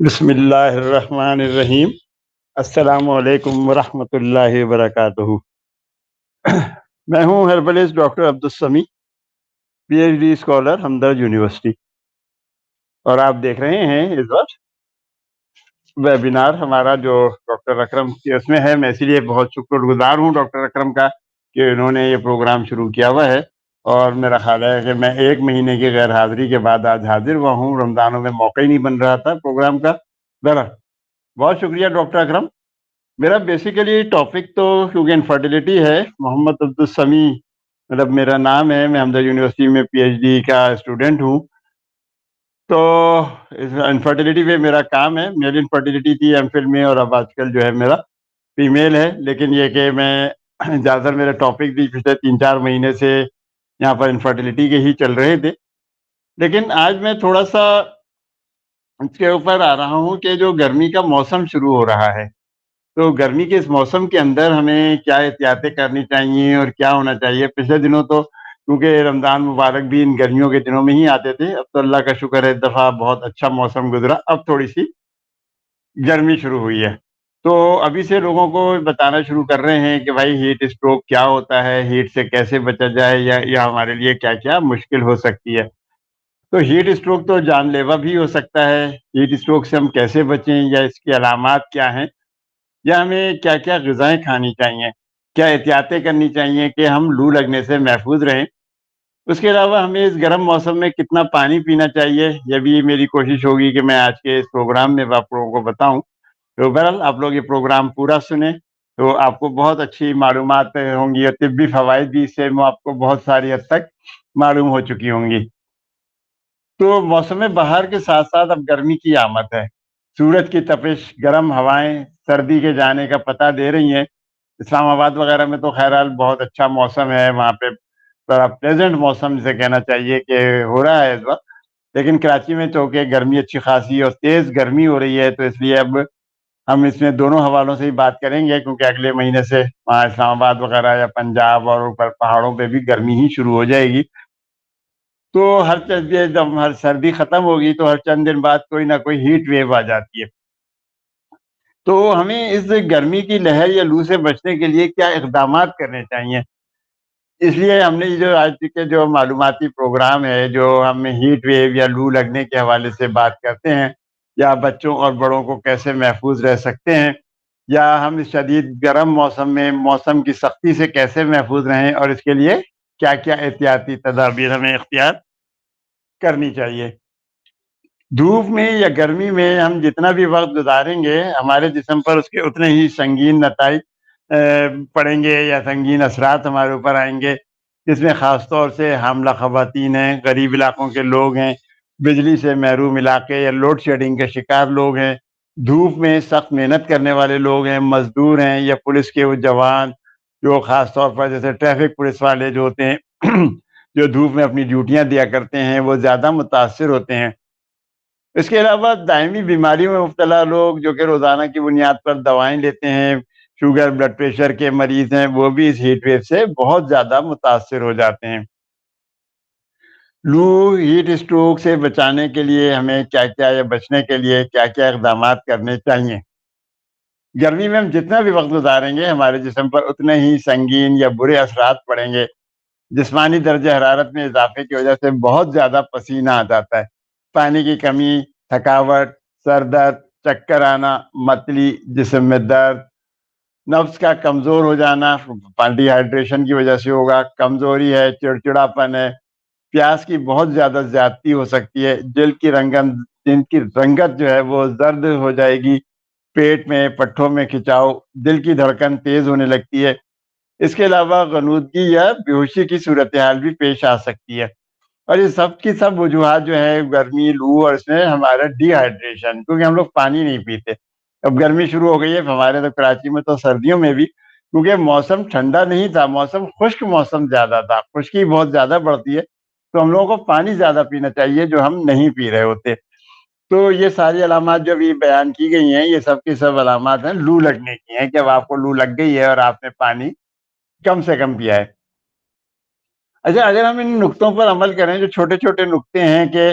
بسم اللہ الرحمن الرحیم۔ السلام علیکم ورحمۃ اللہ وبرکاتہ۔ میں ہوں ہربلسٹ ڈاکٹر عبدال سمی، پی ایچ ڈی اسکالر، ہمدرد یونیورسٹی، اور آپ دیکھ رہے ہیں اس وقت ویبینار ہمارا جو ڈاکٹر اکرم کی اس میں ہے۔ میں اسی لیے بہت شکر گزار ہوں ڈاکٹر اکرم کا کہ انہوں نے یہ پروگرام شروع کیا ہوا ہے، اور میرا خیال ہے کہ میں 1 مہینے کی غیر حاضری کے بعد آج حاضر ہوا ہوں۔ رمضانوں میں موقع ہی نہیں بن رہا تھا پروگرام کا۔ بہت شکریہ ڈاکٹر اکرم۔ میرا بیسیکلی ٹاپک تو کیونکہ انفرٹیلٹی ہے، محمد عبدال سمی مطلب میرا نام ہے، میں ہمدرد یونیورسٹی میں پی ایچ ڈی کا اسٹوڈنٹ ہوں، تو انفرٹیلٹی پہ میرا کام ہے۔ میل انفرٹیلٹی تھی ایم فل میں، اور اب آج کل جو ہے میرا فیمیل ہے، لیکن یہ کہ میں زیادہ تر میرے ٹاپک بھی پچھلے 3-4 مہینے سے یہاں پر انفرٹیلٹی کے ہی چل رہے تھے، لیکن آج میں تھوڑا سا اس کے اوپر آ رہا ہوں کہ جو گرمی کا موسم شروع ہو رہا ہے، تو گرمی کے اس موسم کے اندر ہمیں کیا احتیاطیں کرنی چاہیے اور کیا ہونا چاہیے۔ پچھلے دنوں تو کیونکہ رمضان مبارک بھی ان گرمیوں کے دنوں میں ہی آتے تھے، اب تو اللہ کا شکر ہے اس دفعہ بہت اچھا موسم گزرا، اب تھوڑی سی گرمی شروع ہوئی ہے، تو ابھی سے لوگوں کو بتانا شروع کر رہے ہیں کہ بھائی ہیٹ اسٹروک کیا ہوتا ہے، ہیٹ سے کیسے بچا جائے، یا ہمارے لیے کیا کیا مشکل ہو سکتی ہے۔ تو ہیٹ اسٹروک تو جان لیوا بھی ہو سکتا ہے، ہیٹ اسٹروک سے ہم کیسے بچیں، یا اس کی علامات کیا ہیں، یا ہمیں کیا کیا غذائیں کھانی چاہیے، کیا احتیاطیں کرنی چاہیے کہ ہم لو لگنے سے محفوظ رہیں۔ اس کے علاوہ ہمیں اس گرم موسم میں کتنا پانی پینا چاہیے، یہ بھی میری کوشش ہوگی کہ میں آج کے اس پروگرام میں آپ لوگوں کو بتاؤں۔ تو بہرحال آپ لوگ یہ پروگرام پورا سنیں تو آپ کو بہت اچھی معلومات ہوں گی، اور طبی فوائد بھی اس سے آپ کو بہت ساری حد تک معلوم ہو چکی ہوں گی۔ تو موسم بہار کے ساتھ ساتھ اب گرمی کی آمد ہے، سورج کی تپش، گرم ہوائیں سردی کے جانے کا پتہ دے رہی ہیں۔ اسلام آباد وغیرہ میں تو خیرحال بہت اچھا موسم ہے، وہاں پہ بڑا پلیزنٹ موسم جسے کہنا چاہیے کہ ہو رہا ہے اس وقت، لیکن کراچی میں چونکہ گرمی اچھی خاصی اور تیز گرمی ہو رہی ہے، تو اس لیے اب ہم اس میں دونوں حوالوں سے ہی بات کریں گے، کیونکہ اگلے مہینے سے وہاں اسلام آباد وغیرہ یا پنجاب اور اوپر پہاڑوں پہ بھی گرمی ہی شروع ہو جائے گی، تو جب ہر سردی ختم ہوگی تو ہر چند دن بعد کوئی نہ کوئی ہیٹ ویو آ جاتی ہے۔ تو ہمیں اس گرمی کی لہر یا لو سے بچنے کے لیے کیا اقدامات کرنے چاہیے، اس لیے ہم نے جو آج کے جو معلوماتی پروگرام ہے، جو ہم ہیٹ ویو یا لو لگنے کے حوالے سے بات کرتے ہیں، یا بچوں اور بڑوں کو کیسے محفوظ رہ سکتے ہیں، یا ہم اس شدید گرم موسم میں موسم کی سختی سے کیسے محفوظ رہیں، اور اس کے لیے کیا کیا احتیاطی تدابیر ہمیں اختیار کرنی چاہیے۔ دھوپ میں یا گرمی میں ہم جتنا بھی وقت گزاریں گے، ہمارے جسم پر اس کے اتنے ہی سنگین نتائج پڑیں گے، یا سنگین اثرات ہمارے اوپر آئیں گے، جس میں خاص طور سے حاملہ خواتین ہیں، غریب علاقوں کے لوگ ہیں، بجلی سے محروم علاقے یا لوڈ شیڈنگ کے شکار لوگ ہیں، دھوپ میں سخت محنت کرنے والے لوگ ہیں، مزدور ہیں، یا پولیس کے وہ جوان جو خاص طور پر جیسے ٹریفک پولیس والے جو ہوتے ہیں جو دھوپ میں اپنی ڈیوٹیاں دیا کرتے ہیں، وہ زیادہ متاثر ہوتے ہیں۔ اس کے علاوہ دائمی بیماریوں میں مبتلا لوگ جو کہ روزانہ کی بنیاد پر دوائیں لیتے ہیں، شوگر بلڈ پریشر کے مریض ہیں، وہ بھی اس ہیٹ ویو سے بہت زیادہ متاثر ہو جاتے ہیں۔ لو ہیٹ اسٹروک سے بچانے کے لیے ہمیں کیا کیا، یا بچنے کے لیے کیا کیا اقدامات کرنے چاہیے۔ گرمی میں ہم جتنا بھی وقت گزاریں گے، ہمارے جسم پر اتنے ہی سنگین یا برے اثرات پڑیں گے۔ جسمانی درجہ حرارت میں اضافے کی وجہ سے بہت زیادہ پسینہ آ جاتا ہے، پانی کی کمی، تھکاوٹ، سر درد، چکر آنا، متلی، جسم میں درد، نفس کا کمزور ہو جانا، ڈی ہائیڈریشن کی وجہ سے ہوگا، کمزوری ہے، چڑچڑاپن ہے، پیاس کی بہت زیادہ زیادتی ہو سکتی ہے، جلد کی رنگت جو ہے وہ زرد ہو جائے گی، پیٹ میں پٹھوں میں کھچاؤ، دل کی دھڑکن تیز ہونے لگتی ہے۔ اس کے علاوہ غنودگی یا بیہوشی کی صورتحال بھی پیش آ سکتی ہے، اور یہ سب کی سب وجوہات جو ہے گرمی، لو، اور اس میں ہمارا ڈی ہائیڈریشن، کیونکہ ہم لوگ پانی نہیں پیتے۔ اب گرمی شروع ہو گئی ہے ہمارے تو کراچی میں، تو سردیوں میں بھی کیونکہ موسم ٹھنڈا نہیں تھا، موسم خشک موسم زیادہ تھا، خشکی بہت زیادہ بڑھتی ہے، تو ہم لوگوں کو پانی زیادہ پینا چاہیے جو ہم نہیں پی رہے ہوتے۔ تو یہ ساری علامات جو بھی بیان کی گئی ہیں، یہ سب کی سب علامات ہیں لو لگنے کی ہیں، کہ اب آپ کو لو لگ گئی ہے اور آپ نے پانی کم سے کم پیا ہے۔ اچھا، اگر ہم ان نقطوں پر عمل کریں، جو چھوٹے چھوٹے نقطے ہیں کہ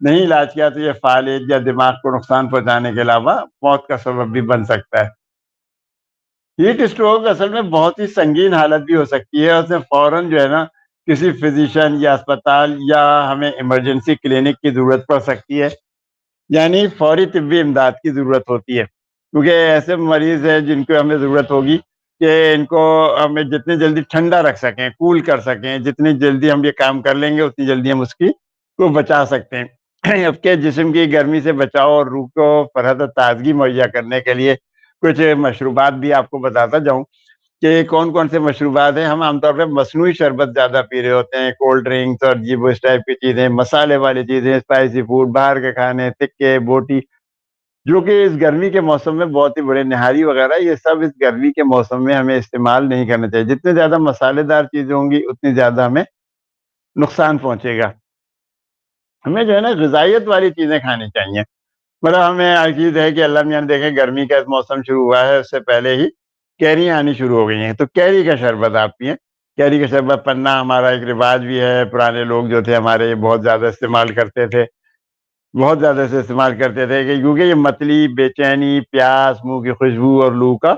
نہیں علاج کیا تو یہ فالج یا دماغ کو نقصان پہنچانے کے علاوہ موت کا سبب بھی بن سکتا ہے۔ ہیٹ اسٹروک اصل میں بہت ہی سنگین حالت بھی ہو سکتی ہے، اور اسے فوراً جو ہے نا کسی فزیشین یا اسپتال یا ہمیں ایمرجنسی کلینک کی ضرورت پڑ سکتی ہے، یعنی فوری طبی امداد کی ضرورت ہوتی ہے، کیونکہ ایسے مریض ہیں جن کو ہمیں ضرورت ہوگی کہ ان کو ہمیں جتنی جلدی ٹھنڈا رکھ سکیں، کول کر سکیں، جتنی جلدی ہم یہ کام کر لیں گے اتنی جلدی ہم اس کی کو بچا سکتے ہیں۔ اب کے جسم کی گرمی سے بچاؤ اور روح کو فرحت و تازگی مہیا کرنے کے لیے کچھ مشروبات بھی آپ کو بتاتا جاؤں کہ کون کون سے مشروبات ہیں۔ ہم عام طور پہ مصنوعی شربت زیادہ پی رہے ہوتے ہیں، کولڈ ڈرنکس اور جیب اس ٹائپ کی چیزیں، مسالے والی چیزیں، اسپائسی فوڈ، باہر کے کھانے، تکے بوٹی، جو کہ اس گرمی کے موسم میں بہت ہی بڑے، نہاری وغیرہ، یہ سب اس گرمی کے موسم میں ہمیں استعمال نہیں کرنا چاہیے۔ جتنے زیادہ مسالے دار چیزیں ہوں گی اتنی زیادہ ہمیں نقصان پہنچے گا۔ ہمیں جو ہے نا غذائیت والی چیزیں کھانی چاہیے، مطلب ہمیں ہر چیز ہے کہ اللہ میاں نے دیکھیں گرمی کا موسم شروع ہوا ہے، اس سے پہلے ہی کیریاں آنی شروع ہو گئی ہیں، تو کیری کا شربت آپ پئیں۔ کیری کا شربت پننا ہمارا ایک رواج بھی ہے، پرانے لوگ جو تھے ہمارے یہ بہت زیادہ استعمال کرتے تھے، بہت زیادہ سے استعمال کرتے تھے، کہ کیونکہ یہ متلی، بے چینی، پیاس، منہ کی خوشبو اور لو کا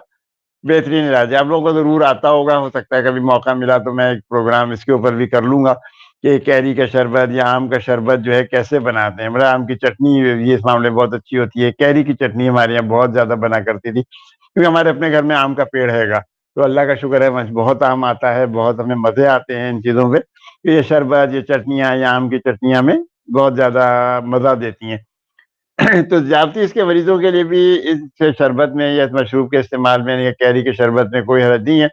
بہترین علاج ہے۔ آپ لوگوں کو ضرور آتا ہوگا، ہو سکتا ہے کبھی موقع ملا تو میں ایک پروگرام اس کے اوپر بھی کر لوں گا کہ کیری کا شربت یا آم کا شربت جو ہے کیسے بناتے ہیں۔ مطلب آم کی چٹنی یہ اس معاملے میں بہت اچھی ہوتی ہے، کیری کی چٹنی ہمارے یہاں بہت زیادہ بنا کرتی تھی، کیونکہ ہمارے اپنے گھر میں آم کا پیڑ ہے گا، تو اللہ کا شکر ہے بہت آم آتا ہے، بہت ہمیں مزے آتے ہیں ان چیزوں پہ، کہ یہ شربت، یہ چٹنیاں یا آم کی چٹنیاں ہمیں بہت زیادہ مزہ دیتی ہیں۔ تو ذیابطیس کے مریضوں کے لیے بھی اس شربت میں یا اس مشروب کے استعمال میں یا کیری کے شربت میں کوئی حرج نہیں ہے،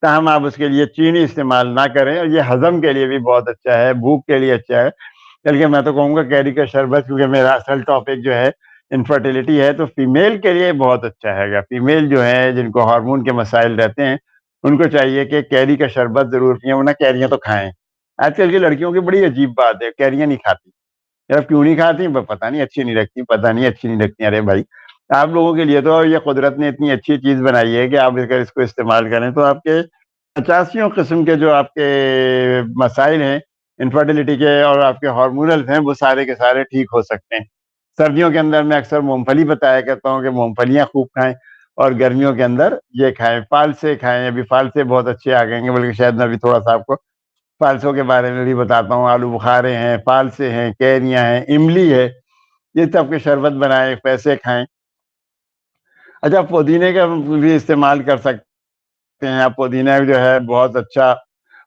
تاہم آپ اس کے لیے چینی استعمال نہ کریں، اور یہ ہضم کے لیے بھی بہت اچھا ہے، بھوک کے لیے اچھا ہے۔ بلکہ میں تو کہوں گا کیری کا شربت، کیونکہ میرا اصل ٹاپک جو ہے انفرٹیلٹی ہے، تو فیمیل کے لیے بہت اچھا ہے گا۔ فیمیل جو ہے جن کو ہارمون کے مسائل رہتے ہیں ان کو چاہیے کہ کیری کا شربت ضرور پئیں، ورنہ کیریاں تو کھائیں۔ آج کل کی لڑکیوں کی بڑی عجیب بات ہے، کیریاں نہیں کھاتی، یار کیوں نہیں کھاتی؟ پتہ نہیں، اچھی نہیں لگتی، پتہ نہیں اچھی نہیں لگتی۔ ارے بھائی، آپ لوگوں کے لیے تو یہ قدرت نے اتنی اچھی چیز بنائی ہے کہ آپ اگر اس کو استعمال کریں تو آپ کے 85 قسم کے جو آپ کے مسائل ہیں انفرٹیلٹی کے اور آپ کے ہارمونل ہیں، وہ سارے کے سارے ٹھیک ہو سکتے ہیں۔ سردیوں کے اندر میں اکثر مونگ پھلی بتایا کرتا ہوں کہ مونگ پھلیاں خوب کھائیں، اور گرمیوں کے اندر یہ کھائیں، فالسے کھائیں۔ ابھی فالسے بہت اچھے آ گئے ہیں، بلکہ شاید میں ابھی تھوڑا سا آپ کو فالسوں کے بارے میں بھی بتاتا ہوں۔ آلو بخارے ہیں، فالسے ہیں، کیریاں ہیں، املی ہے، یہ سب کے شربت بنائیں، پیسے کھائیں۔ اچھا، پودینے کا بھی استعمال کر سکتے ہیں آپ، پودینہ جو ہے بہت اچھا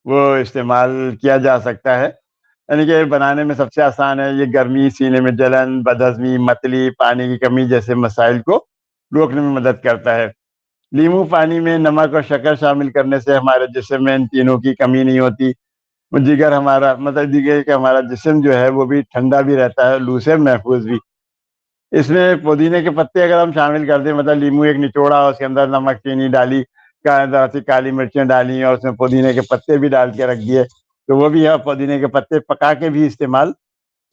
وہ استعمال کیا جا سکتا ہے، یعنی کہ بنانے میں سب سے آسان ہے۔ یہ گرمی، سینے میں جلن، بدہضمی، متلی، پانی کی کمی جیسے مسائل کو روکنے میں مدد کرتا ہے۔ لیمو پانی میں نمک اور شکر شامل کرنے سے ہمارے جسم میں ان تینوں کی کمی نہیں ہوتی، جگر ہمارا مطلب دیگر کہ ہمارا جسم جو ہے وہ بھی ٹھنڈا بھی رہتا ہے، لو سے محفوظ بھی۔ اس میں پودینے کے پتے اگر ہم شامل کر دیں، مطلب لیمو ایک نچوڑا، اس کے اندر نمک، چینی ڈالی، ذرا سی کالی مرچیں ڈالی، اور اس میں پودینے کے پتے بھی ڈال کے رکھ دیے، تو وہ بھی ہے، پودینے کے پتے پکا کے بھی استعمال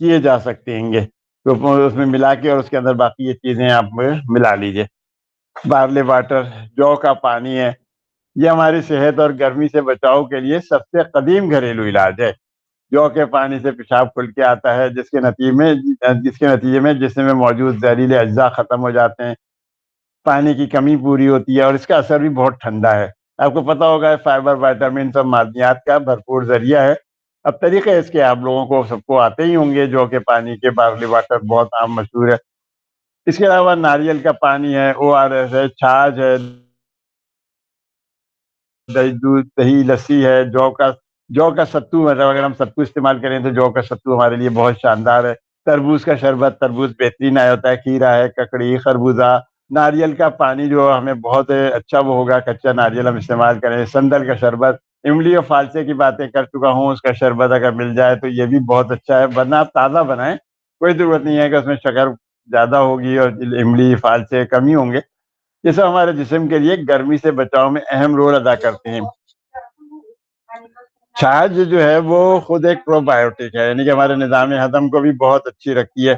کیے جا سکتے ہیں گے، تو اس میں ملا کے اور اس کے اندر باقی یہ چیزیں آپ ملا لیجیے۔ بارلے واٹر، جو کا پانی ہے، یہ ہماری صحت اور گرمی سے بچاؤ کے لیے سب سے قدیم گھریلو علاج ہے۔ جو کے پانی سے پیشاب کھل کے آتا ہے، جس کے نتیجے میں جسم میں موجود زہریلے اجزاء ختم ہو جاتے ہیں، پانی کی کمی پوری ہوتی ہے، اور اس کا اثر بھی بہت ٹھنڈا ہے۔ آپ کو پتا ہوگا فائبر، وائٹامنس اور معدنیات کا بھرپور ذریعہ ہے۔ اب طریقے اس کے آپ لوگوں کو سب کو آتے ہی ہوں گے، جو کہ پانی کے بارلی واٹر بہت عام مشہور ہے۔ اس کے علاوہ ناریل کا پانی ہے، ORS ہے، چھاچھ ہے، دہی، دودھ، دہی، لسی ہے، جو کا ستو، مطلب اگر ہم ستو استعمال کریں تو جو کا ستو ہمارے لیے بہت شاندار ہے۔ تربوز کا شربت، تربوز بہترین آیا ہوتا ہے، کھیرا ہے، ککڑی، خربوزہ، ناریل کا پانی جو ہمیں بہت اچھا وہ ہوگا، کچا ناریل ہم استعمال کریں، سندل کا شربت، املی اور فالسے کی باتیں کر چکا ہوں، اس کا شربت اگر مل جائے تو یہ بھی بہت اچھا ہے، ورنہ آپ تازہ بنائیں، کوئی ضرورت نہیں ہے کہ اس میں شکر زیادہ ہوگی اور املی، فالسے کم ہی ہوں گے۔ یہ سب ہمارے جسم کے لیے گرمی سے بچاؤ میں اہم رول ادا کرتے ہیں۔ چھاچھ جو ہے وہ خود ایک پرو بایوٹک ہے، یعنی کہ ہمارے نظام ہضم کو بھی بہت اچھی رکھتی ہے،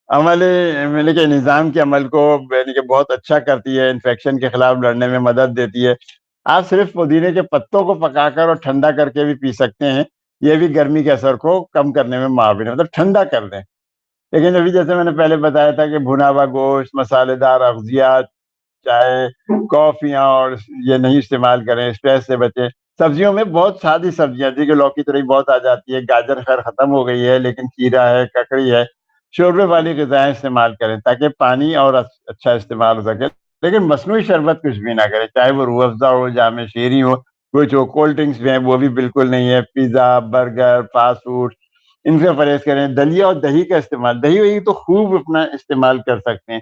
یعنی کہ نظام کے عمل کو یعنی کہ بہت اچھا کرتی ہے، انفیکشن کے خلاف لڑنے میں مدد دیتی ہے۔ آپ صرف پودینے کے پتوں کو پکا کر اور ٹھنڈا کر کے بھی پی سکتے ہیں، یہ بھی گرمی کے اثر کو کم کرنے میں معاون ہے، مطلب ٹھنڈا کر دیں. لیکن ابھی جیسے میں نے پہلے بتایا تھا کہ بھنا ہوا گوشت، مسالے دار اغذیات، چائے، کافیاں اور یہ نہیں استعمال کریں، اسٹریس سے بچیں. سبزیوں میں بہت سادی سبزیاں جی کہ لوکی ترئی بہت آ جاتی ہے، گاجر خیر ختم ہو گئی ہے، لیکن کھیرا ہے، ککڑی ہے، شوربے والی غذائیں استعمال کریں تاکہ پانی اور اچھا استعمال ہو سکے. لیکن مصنوعی شربت کچھ بھی نہ کریں، چاہے وہ روح افزا ہو، جام شیریں ہو، کچھ ہو، کولڈ ڈرنکس بھی ہیں وہ بھی بالکل نہیں ہے، پیزا، برگر، فاسٹ فوڈ، ان سے پرہیز کریں. دلیا اور دہی کا استعمال، دہی وہی تو خوب اپنا استعمال کر سکتے ہیں.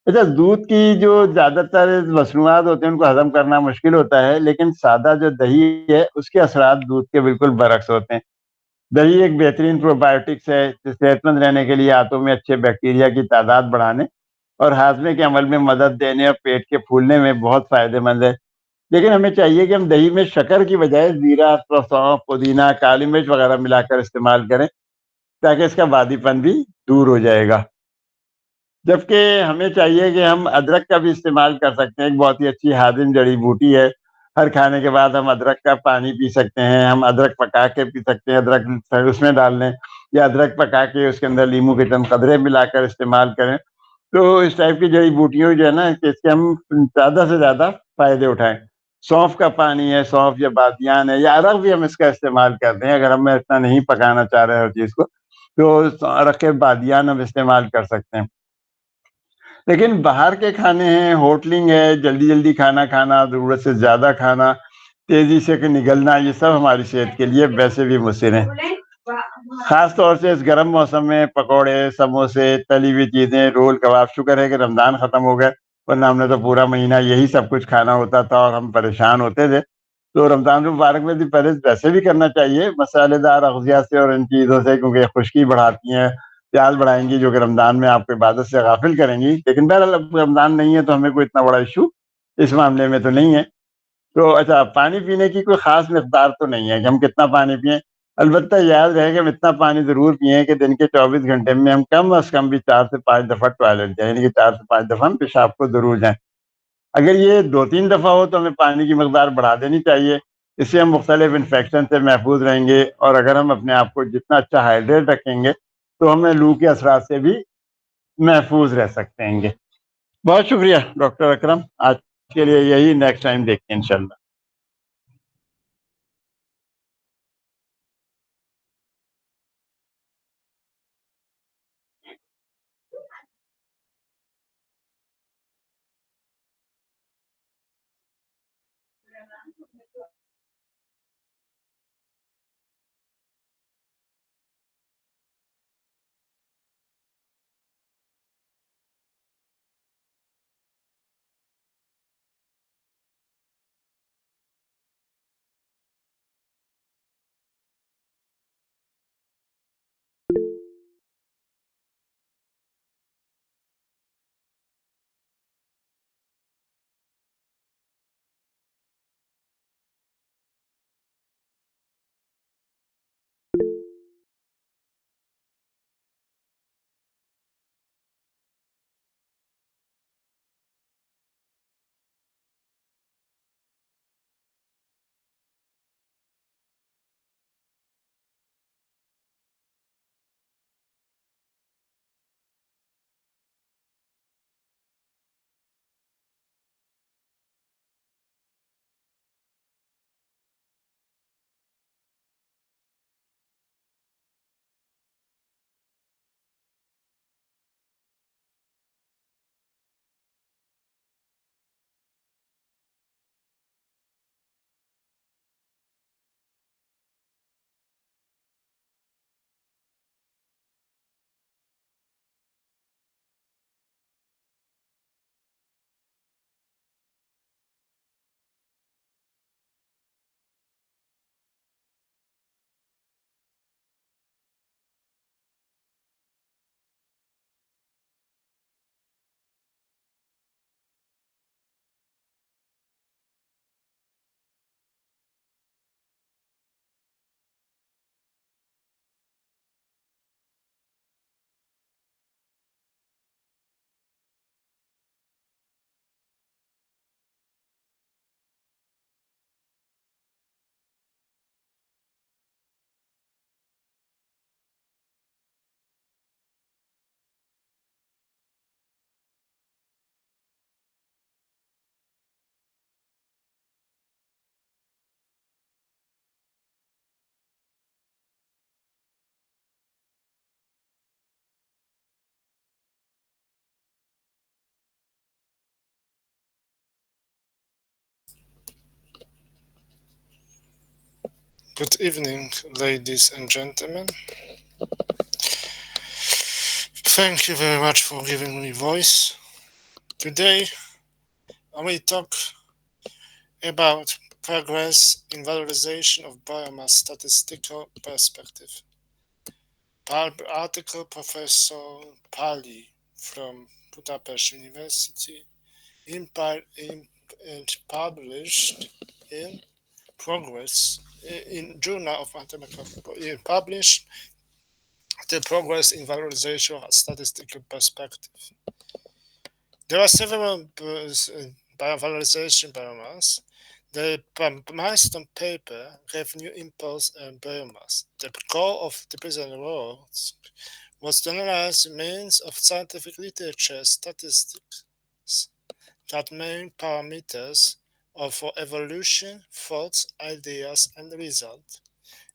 اچھا، دودھ کی جو زیادہ تر مصنوعات ہوتے ہیں ان کو ہضم کرنا مشکل ہوتا ہے، لیکن سادہ جو دہی ہے اس کے اثرات دودھ کے بالکل برعکس ہوتے ہیں. دہی ایک بہترین پرو بایوٹکس ہے جو صحت مند رہنے کے لیے آنتوں میں اچھے بیکٹیریا کی تعداد بڑھانے اور ہاضمے کے عمل میں مدد دینے اور پیٹ کے پھولنے میں بہت فائدہ مند ہے. لیکن ہمیں چاہیے کہ ہم دہی میں شکر کی بجائے زیرہ، سونف، پودینہ، کالی مرچ وغیرہ ملا کر استعمال کریں تاکہ اس کا بادی پن بھی دور ہو جائے گا. جبکہ ہمیں چاہیے کہ ہم ادرک کا بھی استعمال کر سکتے ہیں، ایک بہت ہی اچھی ہاضم جڑی بوٹی ہے. ہر کھانے کے بعد ہم ادرک کا پانی پی سکتے ہیں، ہم ادرک پکا کے پی سکتے ہیں، ادرک اس میں ڈال لیں یا ادرک پکا کے اس کے اندر لیمو کے چند قطرے ملا کر استعمال کریں. تو اس ٹائپ کی جڑی بوٹیوں جو ہے نا کہ اس کے ہم زیادہ سے زیادہ فائدے اٹھائیں. سونف کا پانی ہے، سونف یا بادیان ہے یا ارغ بھی ہم اس کا استعمال کرتے ہیں. اگر ہم اتنا نہیں پکانا چاہ رہے ہیں ہر چیز کو تو ارغ کے بادیان ہم استعمال کر سکتے ہیں. لیکن باہر کے کھانے ہیں، ہوٹلنگ ہے، جلدی جلدی کھانا کھانا، ضرورت سے زیادہ کھانا، تیزی سے نگلنا، یہ سب ہماری صحت کے لیے ویسے بھی مضر ہیں. خاص طور سے اس گرم موسم میں پکوڑے، سموسے، تلی ہوئی چیزیں، رول، کباب. شکر ہے کہ رمضان ختم ہو گئے ورنہ ہم نے تو پورا مہینہ یہی سب کچھ کھانا ہوتا تھا اور ہم پریشان ہوتے تھے. تو رمضان المبارک میں بھی پرہیز ویسے بھی کرنا چاہیے مسالے دار اغذیات سے اور ان چیزوں سے، کیونکہ یہ خشکی بڑھاتی ہیں، پیاس بڑھائیں گی جو کہ رمضان میں آپ کو عبادت سے غافل کریں گی. لیکن بہرحال اب رمضان نہیں ہے تو ہمیں کوئی اتنا بڑا ایشو اس معاملے میں تو نہیں ہے. تو اچھا، پانی پینے کی کوئی خاص مقدار تو نہیں ہے کہ ہم کتنا پانی پئیں. البتہ یاد رہے کہ ہم اتنا پانی ضرور پئیں کہ دن کے 24 گھنٹے میں ہم کم از کم بھی 4 سے 5 دفعہ ٹوائلٹ جائیں، یعنی کہ 4 سے 5 دفعہ ہم پیشاب کو ضرور جائیں. اگر یہ 2-3 دفعہ ہو تو ہمیں پانی کی مقدار بڑھا دینی چاہیے. اس سے ہم مختلف انفیکشن سے محفوظ رہیں گے، اور اگر ہم اپنے آپ کو جتنا اچھا ہائیڈریٹ رکھیں گے تو ہمیں لو کے اثرات سے بھی محفوظ رہ سکتے ہیں گے. بہت شکریہ ڈاکٹر اکرم، آج کے لیے یہی، نیکسٹ ٹائم دیکھتے ہیں انشاءاللہ. Good evening, ladies and gentlemen. Thank you very much for giving me voice. Today, I will talk about progress in valorization of biomass statistical perspective. Article Professor Pali from Budapest University published in Progress in Journal of Mathematical published the progress in valorization of statistical perspective. There are several biovalorization biomass. The milestone paper gave new impulse and biomass. The goal of the present work was to analyze means of scientific literature statistics that main parameters of for evolution, thoughts, ideas, and results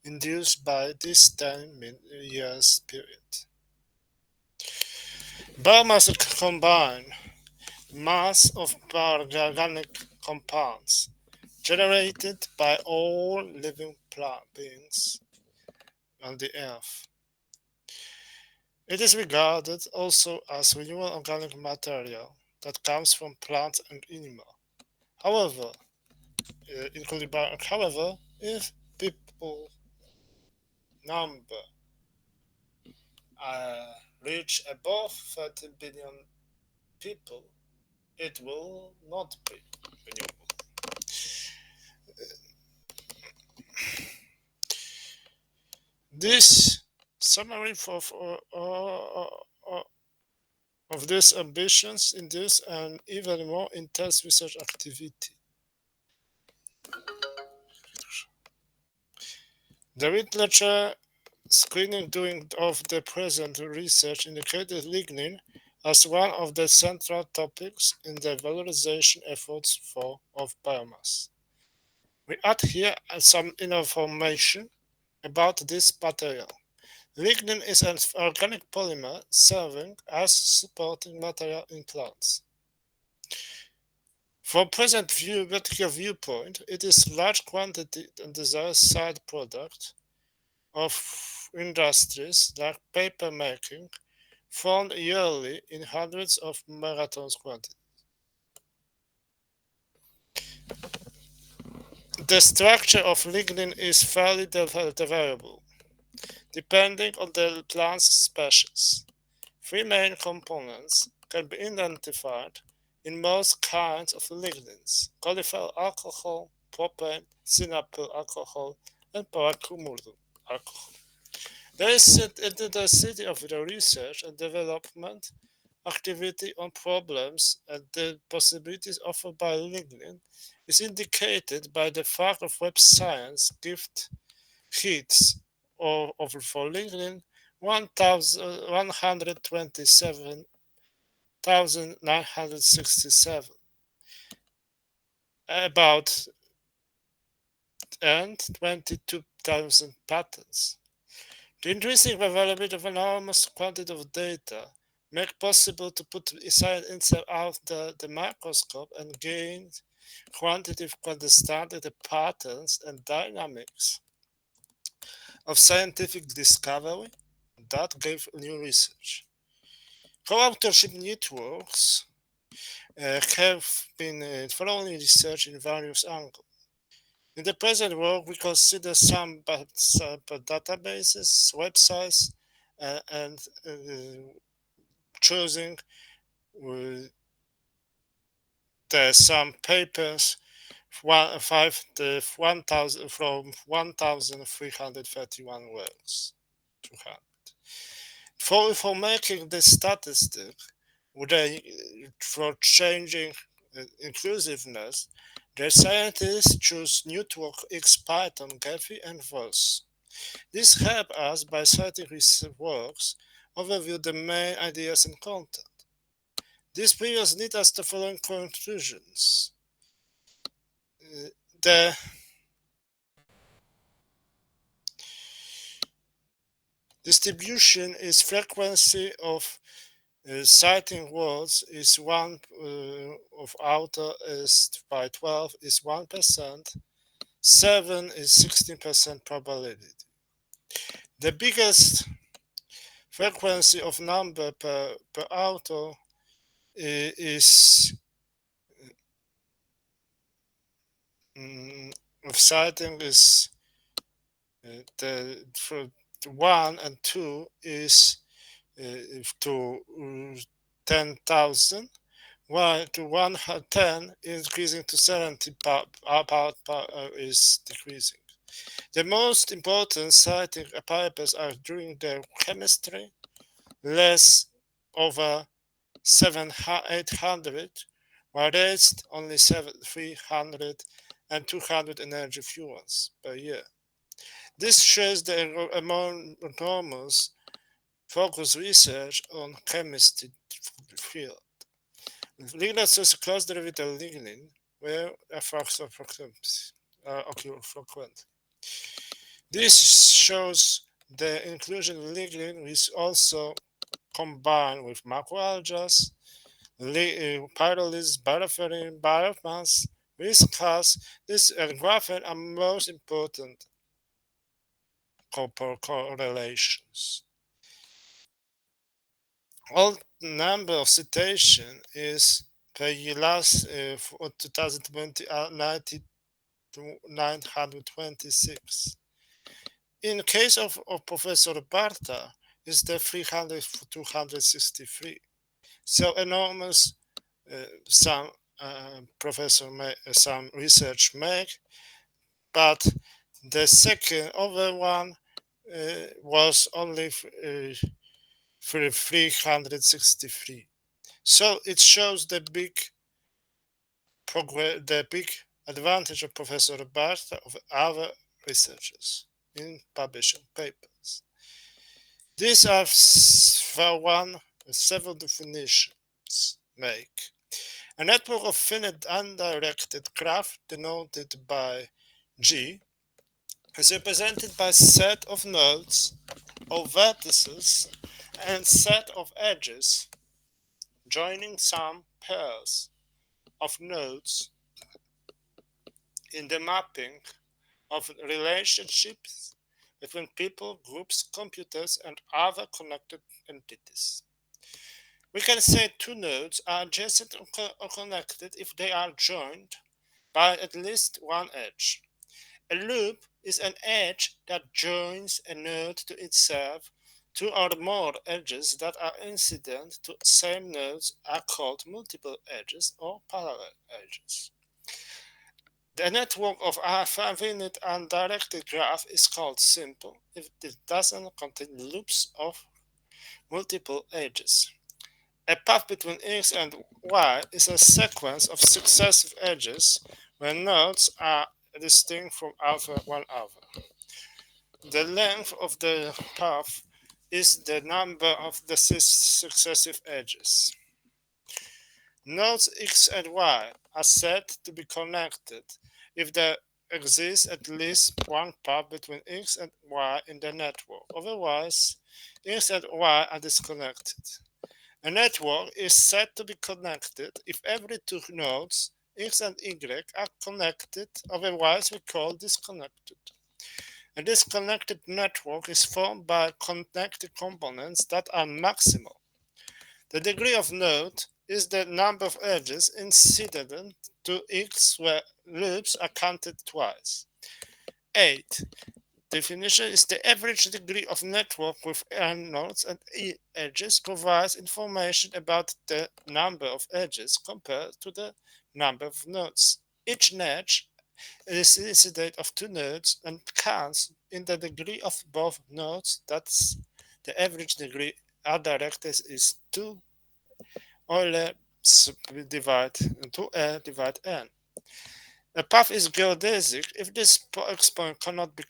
induced by this 10 years period. Biomass combine mass of organic compounds generated by all living beings on the earth. It is regarded also as renewable organic material that comes from plants and animals. However, if people number reach above 30 billion people, it will not be renewable. This summary of these ambitions induce an even more intense research activity. The literature screening doing of the present research indicated lignin as one of the central topics in the valorization efforts of biomass. We add here some information about this material. Lignin is an organic polymer serving as supporting material in plants. From present vertical viewpoint, it is large quantity and desired side product of industries like paper making, found yearly in hundreds of megatons quantity. The structure of lignin is fairly variable, depending on the plant species. Three main components can be identified in most kinds of lignins: cauliflower alcohol, propane, synapyl alcohol, and paracumul alcohol. There is the city of the research and development activity on problems and the possibilities offered by lignin is indicated by the fact of Web Science gift hits for lignin 127,967 about and 22,000 patents. The intrinsic availability of enormous quantity of data make possible to put inside out the microscope and gain quantitative understanding the patterns and dynamics of scientific discovery that gave new research. Co-authorship networks have been following research in various angles. In the present work, we consider some databases, websites, and choosing some papers from 1,331 words. For making the statistic, for changing inclusiveness, the scientists choose network X, Python, Gephi, and Verse. This helps us by citing his works, overview the main ideas and content. These periods lead us to following conclusions. The distribution is frequency of citing words is 1 of outer is by 12 is 1%. 7 is 16% probability. The biggest frequency of number per auto is of sighting is the for 1 and 2 is to 10,000, while to 110 increasing to 70 is decreasing. The most important sighting papers are during the chemistry, less over 800, while rest only 300 and 200 energy fuels per year. This shows the enormous focus research on chemistry field. Lignin is closely related to lignin, where effects of occur frequently. This shows the inclusion of lignin is also combined with macroalgae, pyrolysis, bioferrin, biomass, viscose. This and graphene are most important correlations. All number of citation is per year last for 2020 926. In case of Professor Barta, is the 300 263. So enormous some some research make, but the second other one was only 363. So it shows the big advantage of Professor Barta of other researchers in publishing papers. These are several definitions make. A network of finite undirected graph denoted by G is represented by set of nodes or vertices and set of edges joining some pairs of nodes in the mapping of relationships between people, groups, computers, and other connected entities. We can say two nodes are adjacent or connected if they are joined by at least one edge. A loop is an edge that joins a node to itself. Two or more edges that are incident to same nodes are called multiple edges or parallel edges. The network of a finite undirected graph is called simple if it doesn't contain loops of multiple edges. A path between x and y is a sequence of successive edges where nodes are distinct from one another. The length of the path is the number of the successive edges. Nodes x and y are said to be connected if there exists at least one path between x and y in the network. Otherwise, x and y are disconnected. A network is said to be connected if every two nodes, x and y, are connected, otherwise we call disconnected. A disconnected network is formed by connected components that are maximal. The degree of node is the number of edges incident to x where loops are counted twice. 8. Definition is the average degree of network with n nodes and e edges provides information about the number of edges compared to the number of nodes. Each edge is an incident of two nodes and counts in the degree of both nodes. That's the average degree. Our directed is 2 Euler divide n. A path is geodesic if this point cannot be